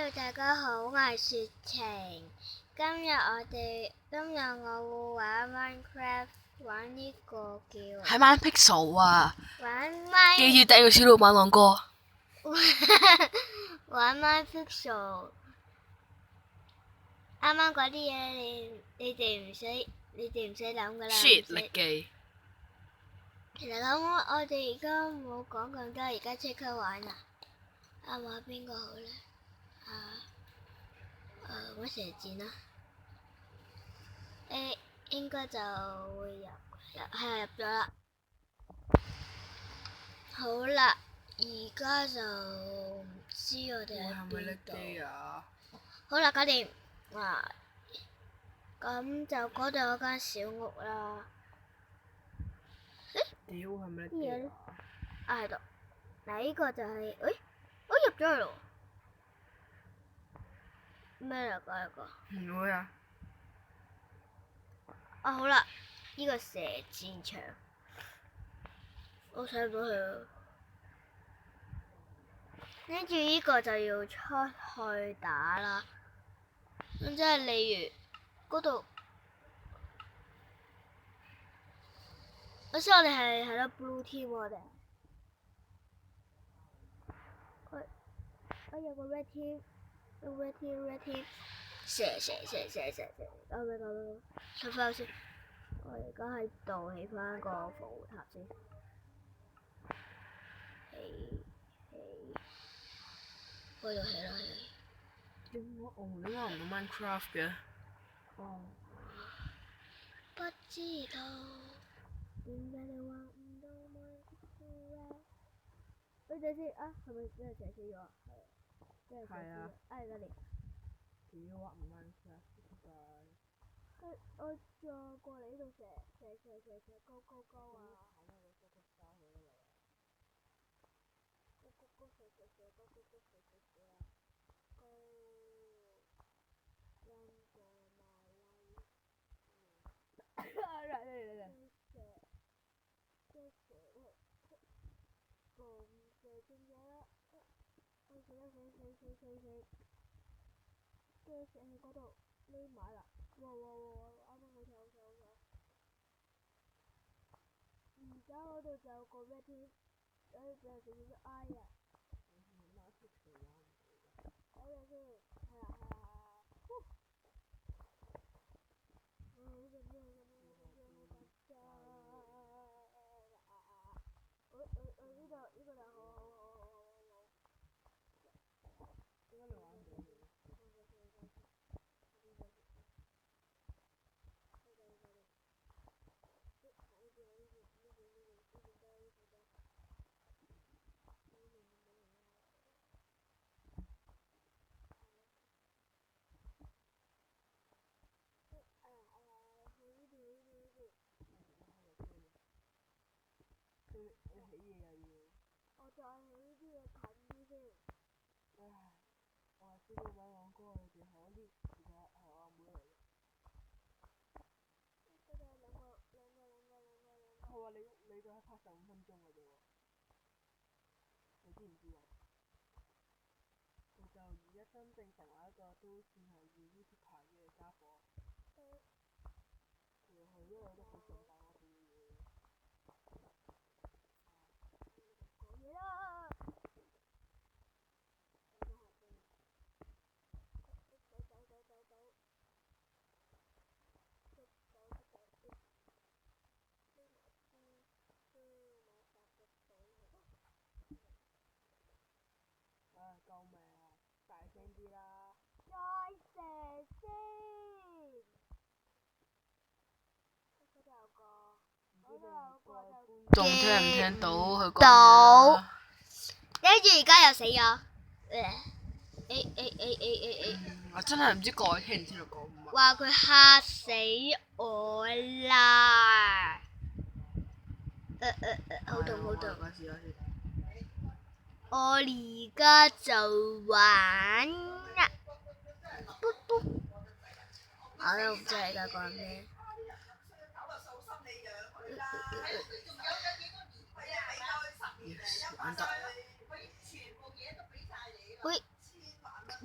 Hello，大家好，我係雪晴。今日我會玩 Minecraft，玩呢個叫係玩 Pixel 啊！玩記住訂閱小老闆朗哥。玩 Pixel。啱啱嗰啲嘢，你哋唔使諗噶啦。Shit 力記。其實咁，我哋而家冇講咁多，而家即刻玩啦。玩邊個好咧？玩射箭啦。應該就會入咗啦。好啦，而家就唔知我哋喺邊度。好啦，搞掂。咁就嗰度有間小屋啦。屌係咪啲嘢咧？喺度。嗱，呢個就係，我入咗去咯。咩嚟㗎呢個？唔會啊！好啦，呢個射箭場，我睇唔到佢啊。跟住呢個就要出去打啦。咁即係例如嗰度，我知我哋係咯 blue team 我哋。我有個 red team，red team，射，救命！出翻先，我而家喺度起翻個防護塔先。嗰度起啦。點解我唔到 Minecraft 嘅？不知道點解你話唔到 Minecraft？等陣先啊，係咪真係射死咗啊？係啊。而家嚟。屌畫唔 Minecraft 出街。我再過嚟呢度射高啊！跟住喺嗰度匿埋啦！哇！啱啱好彩！而家嗰度就有個咩添？俾人射咗哎呀！等陣先，係啊！呢個就好。點解你玩唔到嘅？我再起啲嘢近啲先。唉，我係小老闆朗哥，你哋可憐，而家係我阿妹嚟嘅。佢哋係兩個。佢話你個係拍15分鐘嘅啫喎，你知唔知啊？佢就而家真正成為一個都算係要 YouTuber 嘅家伙。佢一路都好想打我哋嘅嘢。講嘢啦！救命啊！大聲啲啦！再射先。嗰度有個。仲聽唔聽到佢講到。跟住而家又死咗。我真係唔知各位聽唔聽到講乜。話佢嚇死我啦！好凍。我而家就玩啦。我都唔知你而家講咩。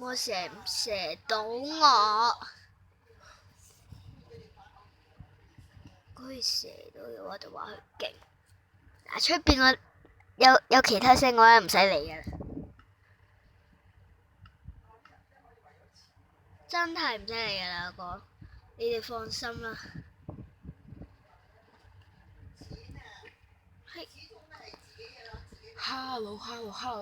我射唔射到我？可以射到嘅話，就話佢勁。嗱，出邊我有其他聲嘅話，唔使理嘅啦。真係唔使理嘅啦，我講，你哋放心啦。係。Hello，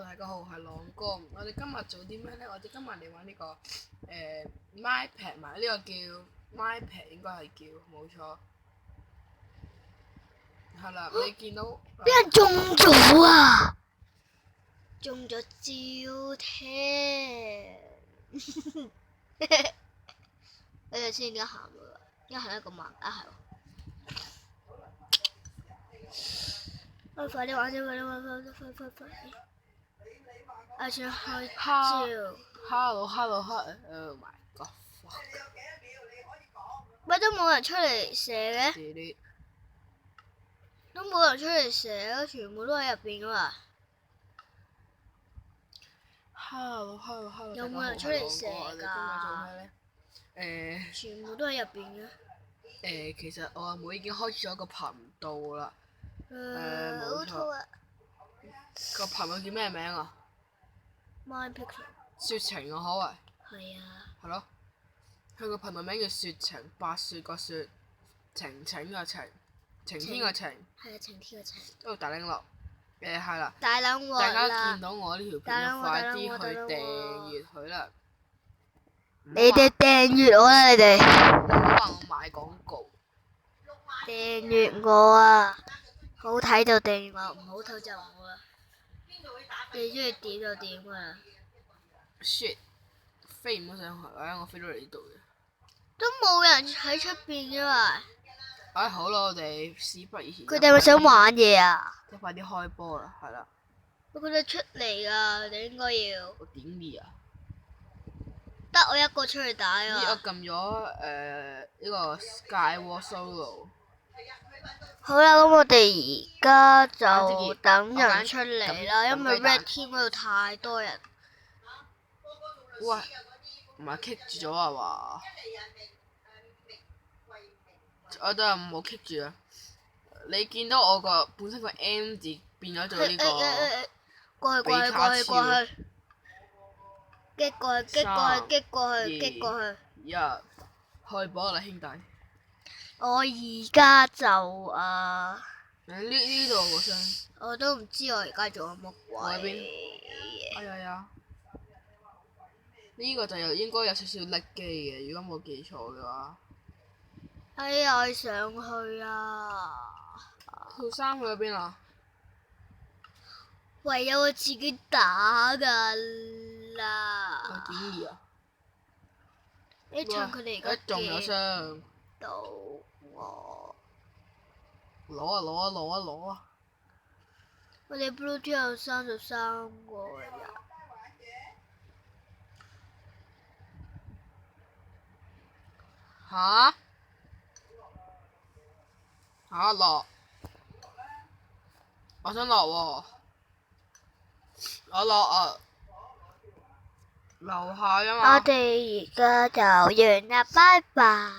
大家好，我係朗哥。我哋今日做啲咩咧？我哋今日嚟玩呢個MyPad 埋呢個叫 MyPad 應該係叫冇錯。係啦，你見到俾人中咗啊！中咗招聽。你哋先點解行㗎？點解行得咁慢？啊係喎。快啲玩先！快！我想開招。Hello，Oh my god！乜都冇人出嚟射嘅？都冇人出嚟射啊！全部都喺入邊噶嘛。Hello，有冇人出嚟射㗎？今日做咩咧？全部都喺入邊嘅。其實我阿妹已經開始咗個頻道啦。冇錯。個頻道叫咩名啊 MyPixel。雪晴啊，可謂。係啊。係咯。佢個頻道名叫雪晴，白雪個雪，晴晴個晴，晴天個晴。係啊，晴天個晴。都大檸樂。係啦。大檸樂大家見到我呢條片，快啲去訂閱佢啦！你哋訂閱我啦，你哋。唔好話我賣廣告。訂閱我啊！好睇就訂閱我，唔好睇就唔好啦。你中意點就點噶啦。Shit！飛唔到上去，我飛到嚟呢度嘅。都冇人喺出邊噶嘛。好啦，我哋事不宜遲。佢哋係咪想玩嘢啊？即係快啲開波啦，係啦。我覺得出嚟啊，佢哋應該要。我點嚟啊？得我一個出去打啊！我撳咗呢個 Skyward Solo。好啦，咁我哋而家就等人出嚟啦，因為 Red Team 嗰度太多人。喂，唔係棘住咗啊嘛？我都係唔好棘住啊！你見到我個本身個 M 字變咗做呢個過去，擊過去。一，開波啦，兄弟！我而家就呢度個箱。我都唔知我而家做緊乜喺邊？哎呀！呢個就應該有少少甩機嘅，如果冇記錯嘅話。哎呀！我上去啊！套衫去咗邊啊？唯有我自己打噶啦。我點二啊？你唱佢哋而家中咗傷。到我。攞啊！我哋 Blue Team 有33個人。吓落！我想落喎。我落啊！樓下啊嘛。我哋而家就完啦，拜拜。